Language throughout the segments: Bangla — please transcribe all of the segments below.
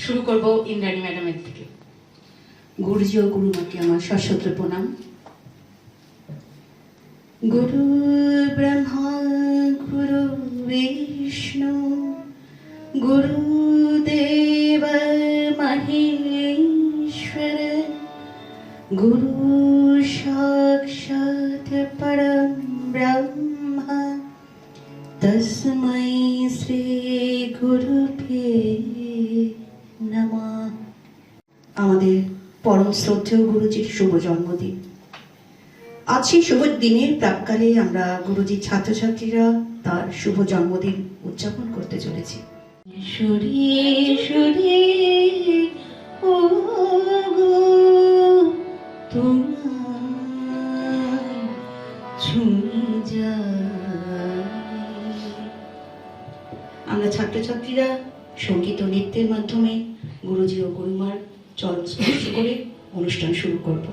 শুরু করব ইন্দ্রাণী ম্যাডামের থেকে। গুরুজি ও গুরুমাকে আমার সশ্রদ্ধ প্রণাম। গুরু ব্রহ্মা গুরু বিষ্ণু গুরুদেব মহেশ্বর গুরু সাক্ষাৎ পরম ব্রহ্ম তস্मै শ্রী গুরুভ্যো নমঃ। আমাদের পরম শ্রদ্ধেয় গুরুজির শুভ জন্মদিন। আজ সেই শুভ দিনের প্রাক্কালে আমরা গুরুজির ছাত্রছাত্রীরা তার শুভ জন্মদিন উদযাপন করতে চলেছি। ঈশ্বরী ও গো তোমায় ছুঁয়ে যায়। আমরা ছাত্রছাত্রীরা সঙ্গীত ও নৃত্যের মাধ্যমে গুরুজি ও গুরুমার চরণ স্পর্শ করে অনুষ্ঠান শুরু করব।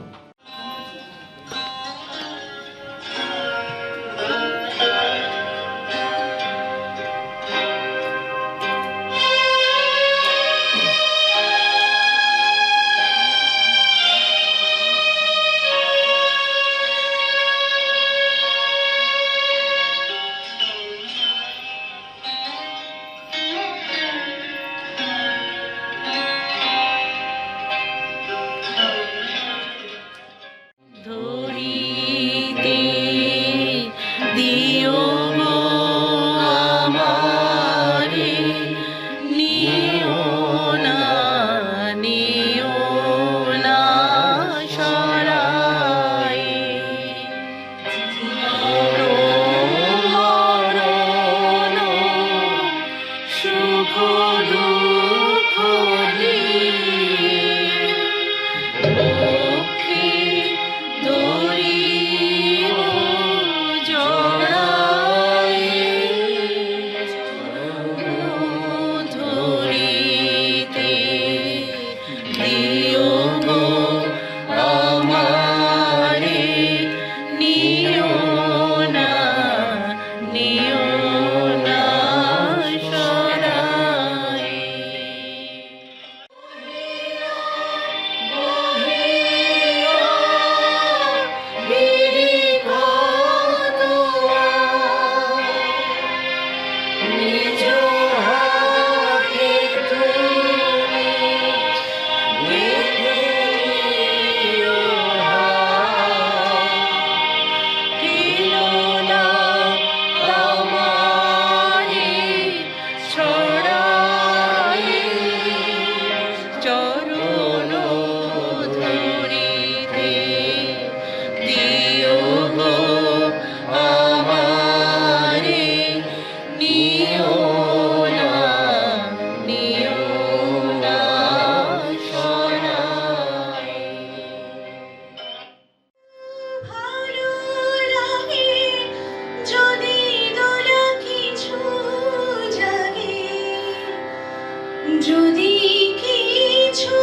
যদি কিছু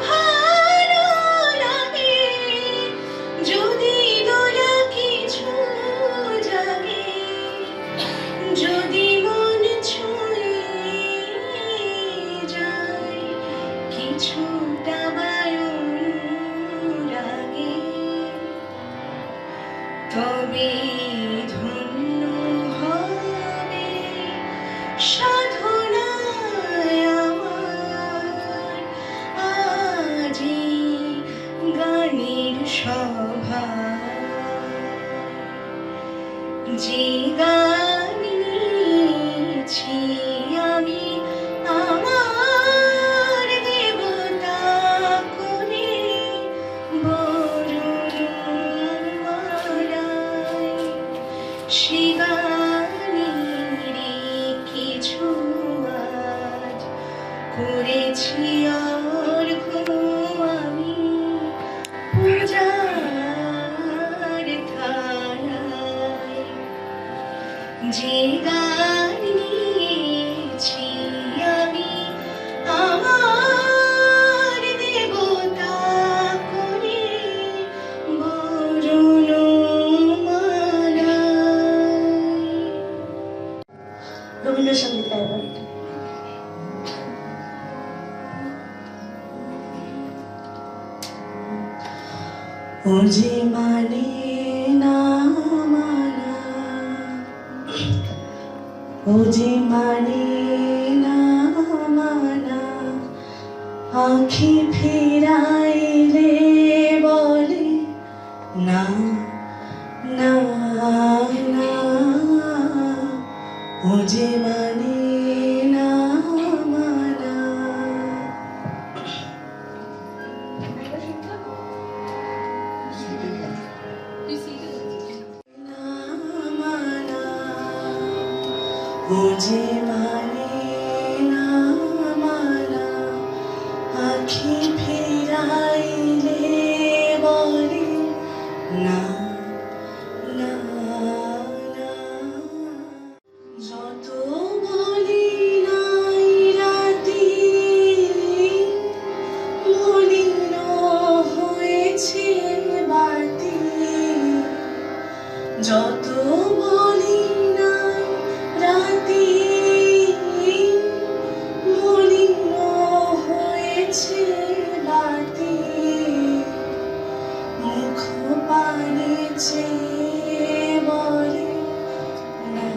ভালো লাগে, যদি দোলা কিছু জাগে, যদি মন ছুঁয়ে যায় কিছুটা বায়ুরাগে, তবে ধন্য হবে সাধনায় আমার আজি গানের সভা। যে গান নিয়েছি আমি আমার দেবতা করে বরণ মালায়, সে গানেরই কিছু আজ করেছি অর্ঘ্য আমি পূজার থালায়। ও যে মানে না মানা, ও যে মানে না মানা, আঁখি ফিরাইলে বলে না না না, ও যে মানে না মানা। ও যে মানে না মানা, আঁখি ফিরাইলে বলে না না না, যত বলি নাই রাতি মলিন হয়েছে বাতি, যত বলি নাই রাতি মলিন হয়েছে বাতি, মুখ পানে চেয়ে বলে না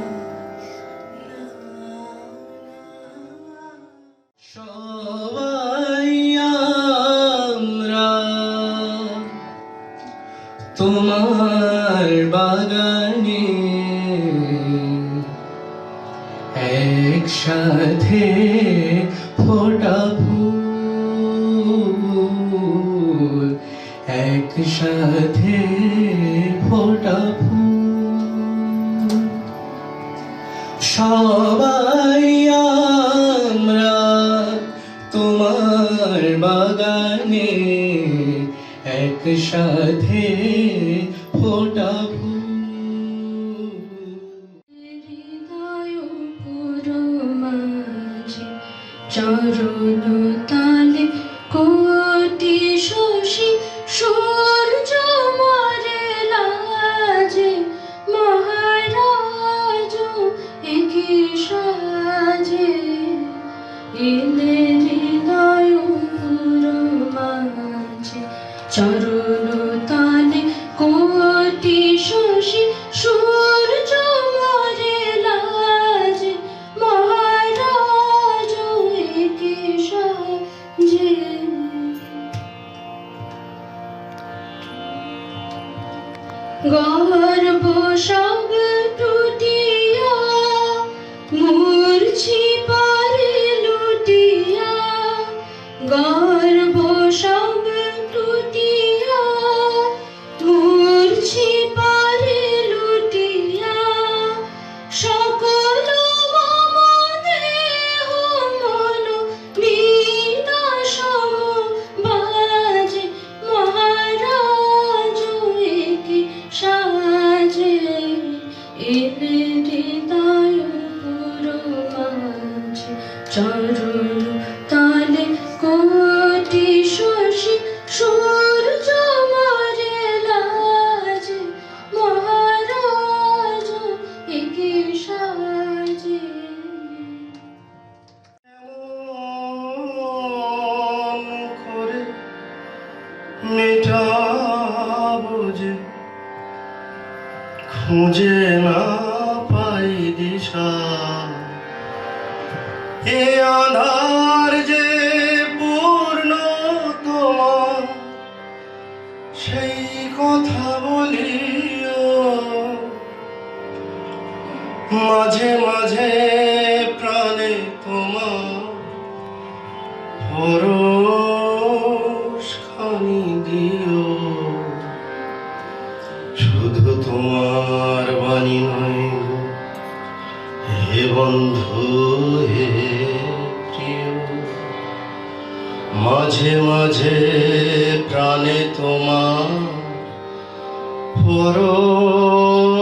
না না। সবাই আমরা তোমার বাগানে একসাথে ফোটা ফুল, একসাথে ফোটা ফুল। সবাই আমরা তোমার বাগানে একসাথে ফোটা ফুল। হৃদয় পুরো মাঝে চরণ তালে কোটি শশী সূর্য মরে লাজে, মহারাজ একই সাজে এলে হৃদয় পুরো মাঝে চরণ তালে কোটি শশী সূর্য মরে লাজে, মহারাজ একই সাজে। গর্ব সব টুটিয়া মূর্ছি পারে লুটিয়া, গর্ব সব টুটিয়া মূর্ছি পারে লুটিয়া, সকল মম দেহ মন বিনাশম বাজে, মহারাজ একই সাজে এলে হৃদয় পুরো মাঝে চরণ তালে কোটি শশী সূর্য মরে লাজে, মহারাজ একই সাজে। এমন করে মেটাবো যে খুঁজে না পাই দিশা, এ আধার যে পূর্ণ তোমার সেই কথা বলিও, মাঝে মাঝে প্রাণে তোমার পরশ খানি দিও, শুধু তোমার বাণী নয় গো হে বন্ধু হে প্রিয়, মাঝে মাঝে প্রাণে তোমার পরশ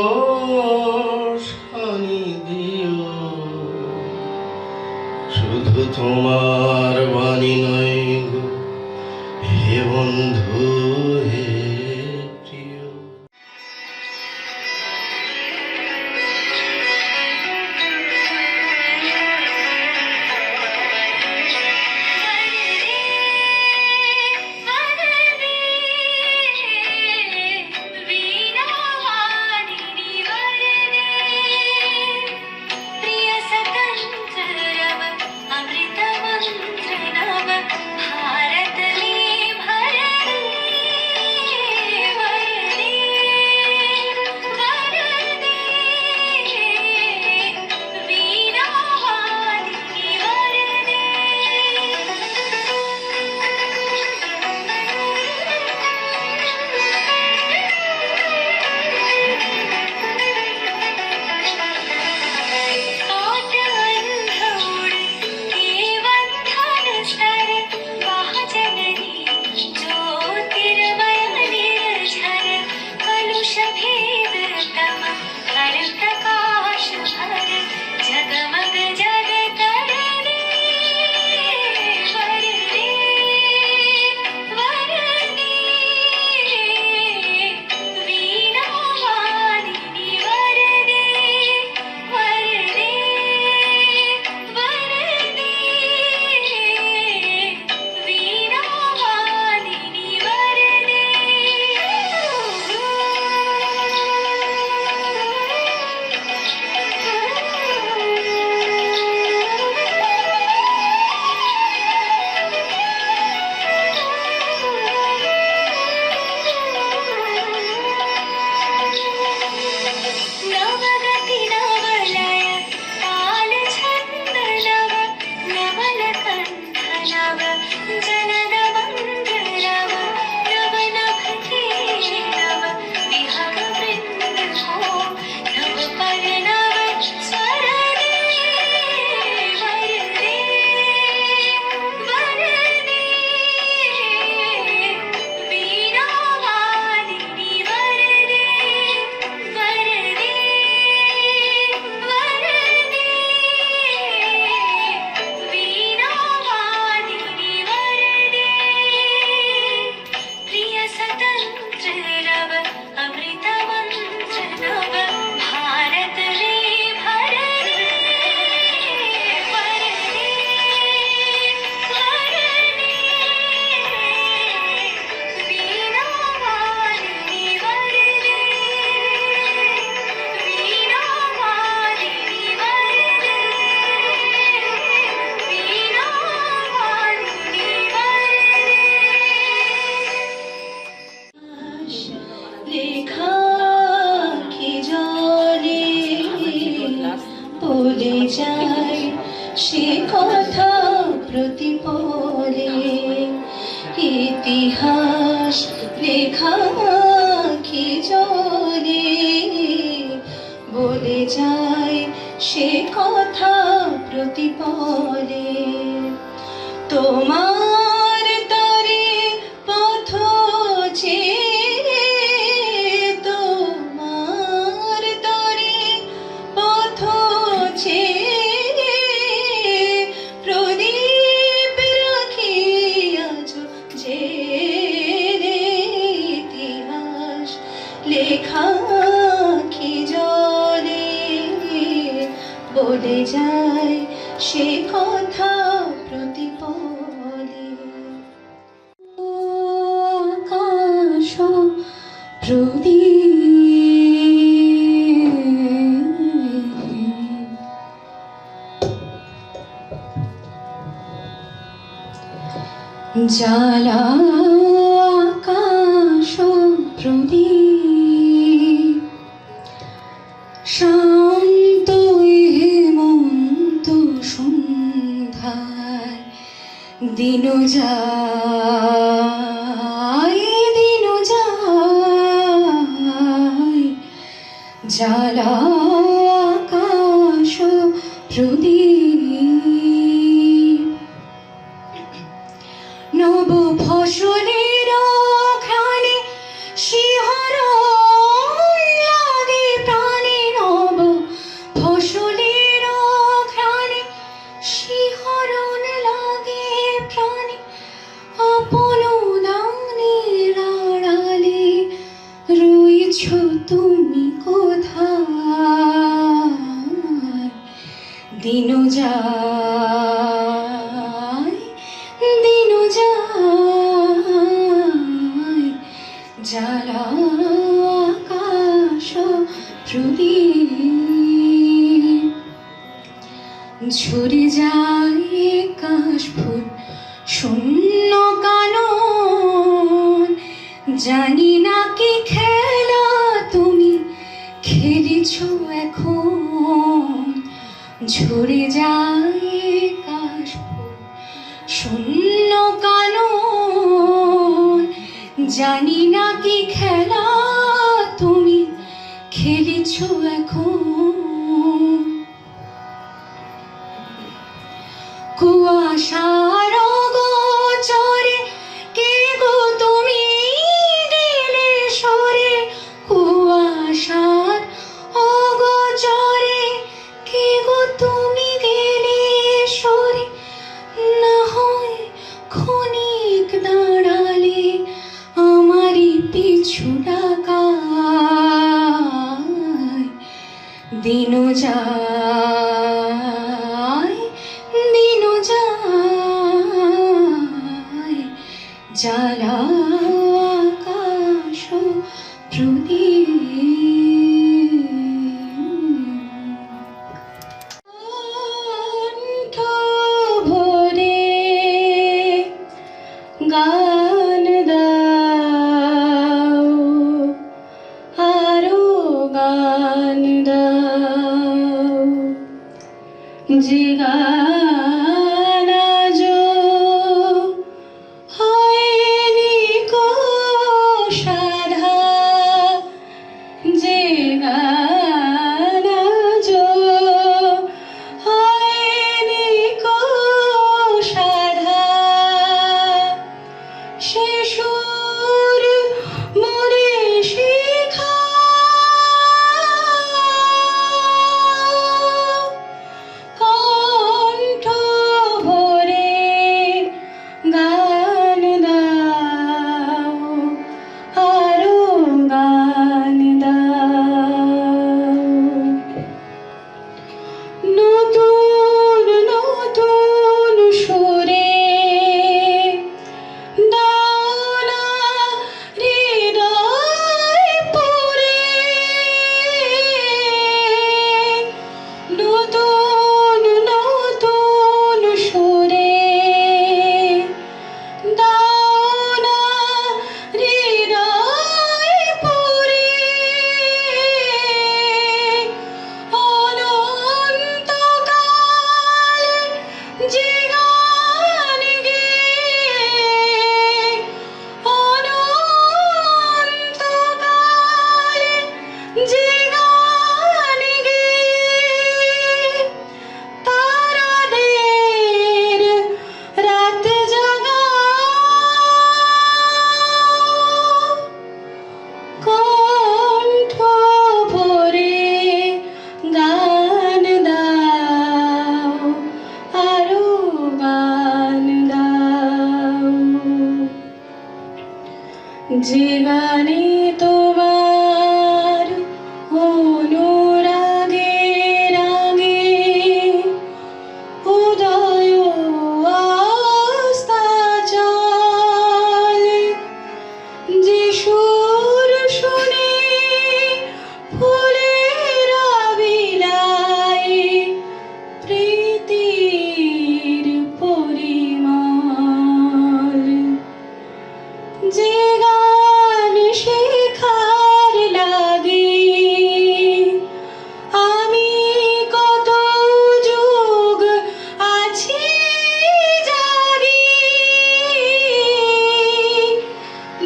খানি দিও, শুধু তোমার বাণী নয় গো হে বন্ধু হে প্রিয়। রে লেখা কি জলে বলে যায় সে কথা প্রতিপলে। তোমার তরে পথ চেয়ে, তোমার তরে পথ চেয়ে প্রদীপ রাখি আজ যে ইতিহাস লেখা কি জলে বলে যায় সে কথা প্রতিপলে। আকাশ প্রদীপ জ্বালা, আকাশ প্রদীপ শান্ত হেমন্ত সন্ধ্যায় দিন যায়, দিন যায় জ্বালা, আকাশ প্রদীপ নব ফসলের ঘ্রাণে শিহরণ লাগে প্রাণে, নব ফসলের ঘ্রাণে শিহরণ লাগে প্রাণে। আপন দানের আড়ালে রয়েছ তুমি কোথায়, দিন যায়, দিন যায় জ্বালা, আকাশ প্রদীপ ঝরে যায় কাশফুল শূন্য কানন। জানি না কি খেলা তুমি খেলেছ এখন, ঝরে যায় কাশফুল শূন্য কানন। জানি না কি খেলা তুমি খেলেছ এখন। কুয়াশার গোচরে কে গো তুমি গেলে সরে, কুয়াশার অগোচরে কে গো তুমি গেলে সরে। না হয় ক্ষণিক দাঁড়ালে আমারই পিছু ডাকায়, দিন যায়, দিন যায় জ্বালা, আকাশ প্রদীপ কণ্ঠ ভরে গান দাও, আরো গান দাও, যে গান আজো হয়নি কো সাধা, যে গান আজো হয়নি কো সাধা। সে সুর মনে শেখা কণ্ঠ যে গানে তোমার অনুরাগে রাগে উদয় আস্তাচল, যে সুর শুনে ফুলের বিলায় প্রীতির পরিমল, যে গান শেখার লাগে আমি কত যুগ আছি জাগি,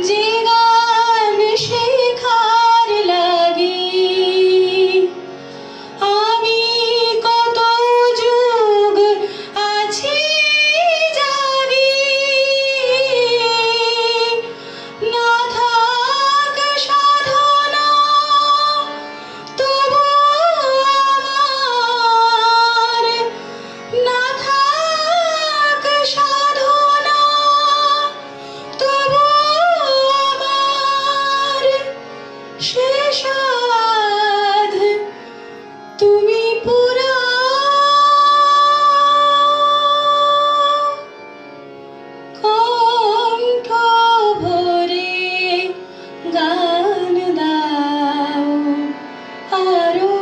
যে গান শেখার লাগে আমি কত যুগ আছি জাগি, না থাক সাধনা তবু আমার, না থাক সাধনা তবু আমার, সে সাধ তুমি পুরা, কণ্ঠ ভরে গান দাও, আরো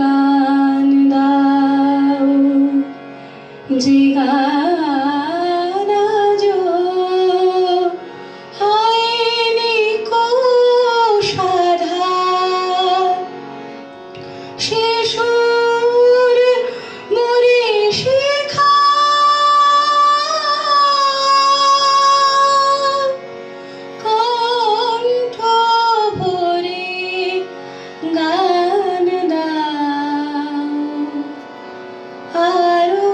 গান দাও, যে গান আজো হয়নি কো সাধা, সে সুর মোরে শেখা, কণ্ঠ ভরে গান দাও, আরো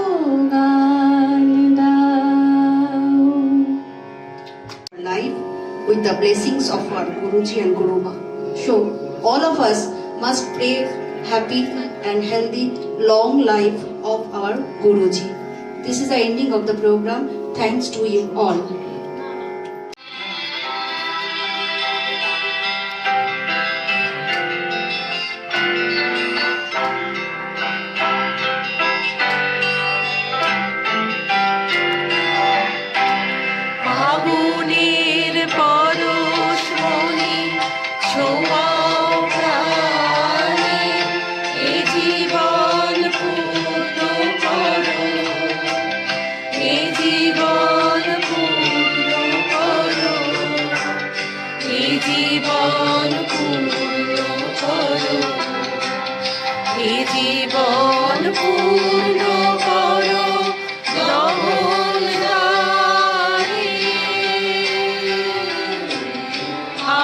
গান দাও। Life with the blessings of our Guruji and Guruma. So, all of us must pray happy and healthy long life of our Guruji. This is the ending of the program. Thanks to you all. আগুনের পরশ মনে ছোঁয়াও প্রাণে, এ জীবন পূর্ণ করো, এ জীবন পূর্ণ করো, এ জীবন পূর্ণ করো, এ জীবন পূর্ণ করো, দহন দ্বারে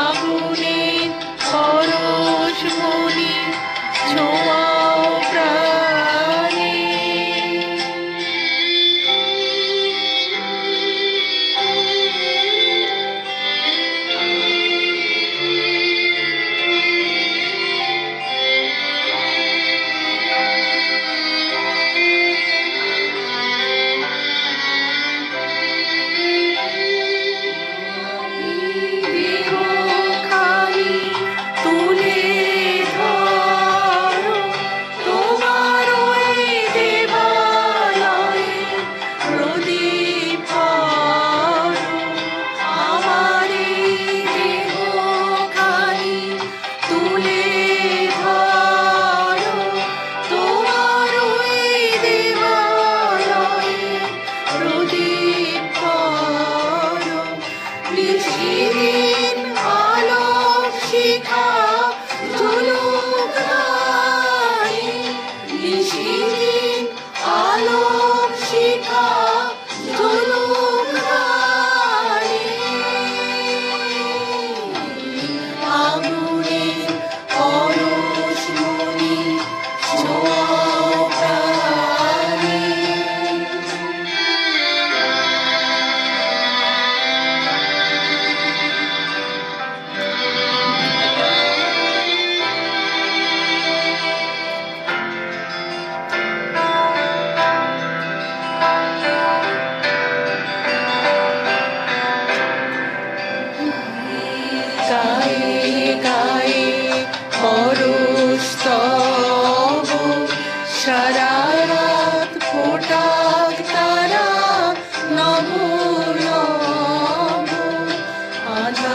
আগুনের পরশ মনে ছোঁয়াও প্রাণে।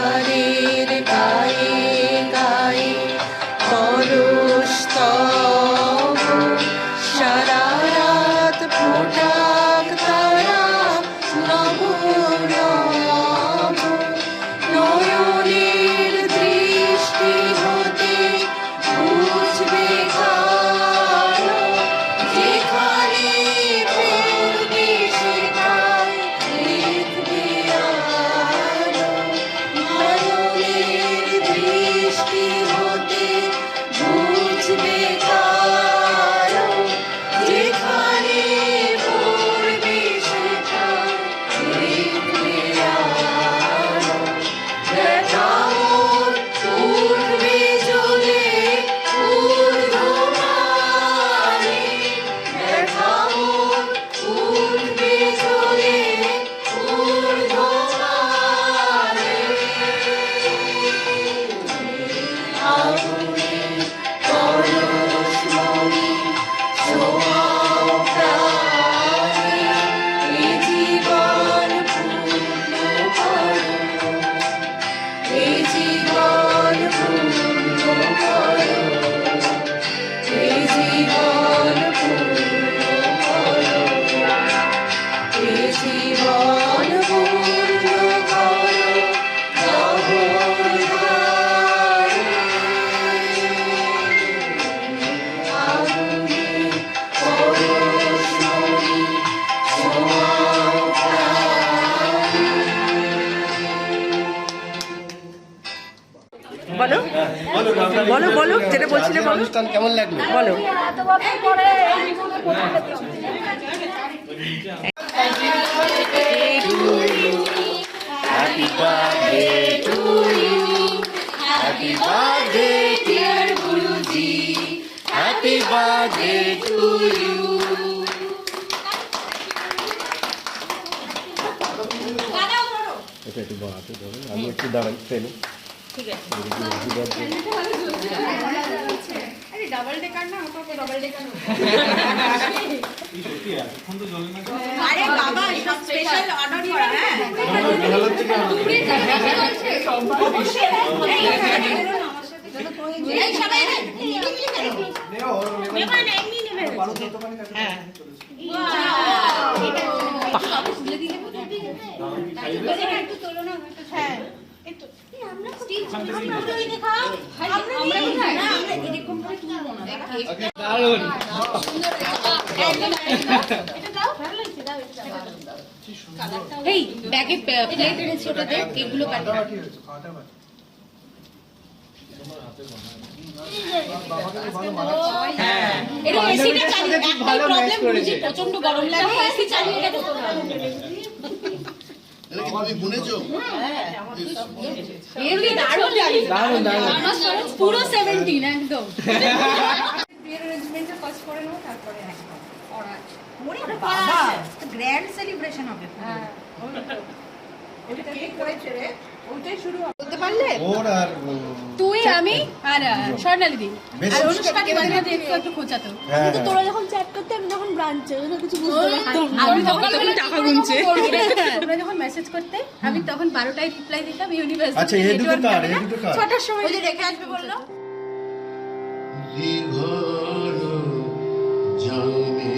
তারাদের গায়ে গায়ে পরশ তব সারা রাত ফোটাক তারা নব নব নয়নের দৃষ্টি হতে বুঝবে কালো যেখানে পড়বে সেখানে দেখবে আলো নয়নের দৃষ্টি হতে বুঝবে কালো যেখানে পড়বে সেখানে দেখবে আলো ব্যথা মোর উঠবে চলে ঊর্ধ্বমানে ব্যথা মোর উঠবে চলে ঊর্ধ্বমানে আগুনে পরশমণি ছোঁয়াও প্রাণে এ জীবন পূর্ণ করো এ জীবন পূর্ণ করো এ জীবন পূর্ণ করো এ জীবন পূর্ণ করো আগুনে পরশমণি ছোঁয়াও প্রাণে বলো বলো বলো যেটা বলছিলে বলো। অনুষ্ঠান কেমন লাগলো? বলো। Happy birthday to you. Happy birthday dear Guruji. Happy birthday to you. একটু বাড়াতে দেবে, আমি একটু দাঁড়াই ট্রেনে। ঠিক আছে। এই ব্যাগে প্লেট এনেছি ওটা দেখ এগুলো কাটে এটা এসিটা চালিয়ে একটাই প্রবলেম বুঝি প্রচন্ড গরম লাগে এসি চালিয়ে এটা করতে হবে এমনি দারুণ লাগে আমার সব পুরো 17 একদম গ্র্যান্ড সেলিব্রেশন হবে। বলতে পারলে ওর আর তুই আমি আর স্বর্ণালী দি আর অনুষ্কাকে বাজনা দিয়ে একটু খোঁচাতো কিন্তু তোরা যখন চ্যাট করতে আমি যখন ব্রাঞ্চে কিছু বুঝতে আমি তখন টাকা গুনছে তোমরা যখন মেসেজ করতে আমি তখন 12টায় রিপ্লাই দিতাম ইউনিভার্সিটি আচ্ছা এই দুটো কার এই দুটো কার 6টার সময় যে রেখে আসবে বললো ঘর জানে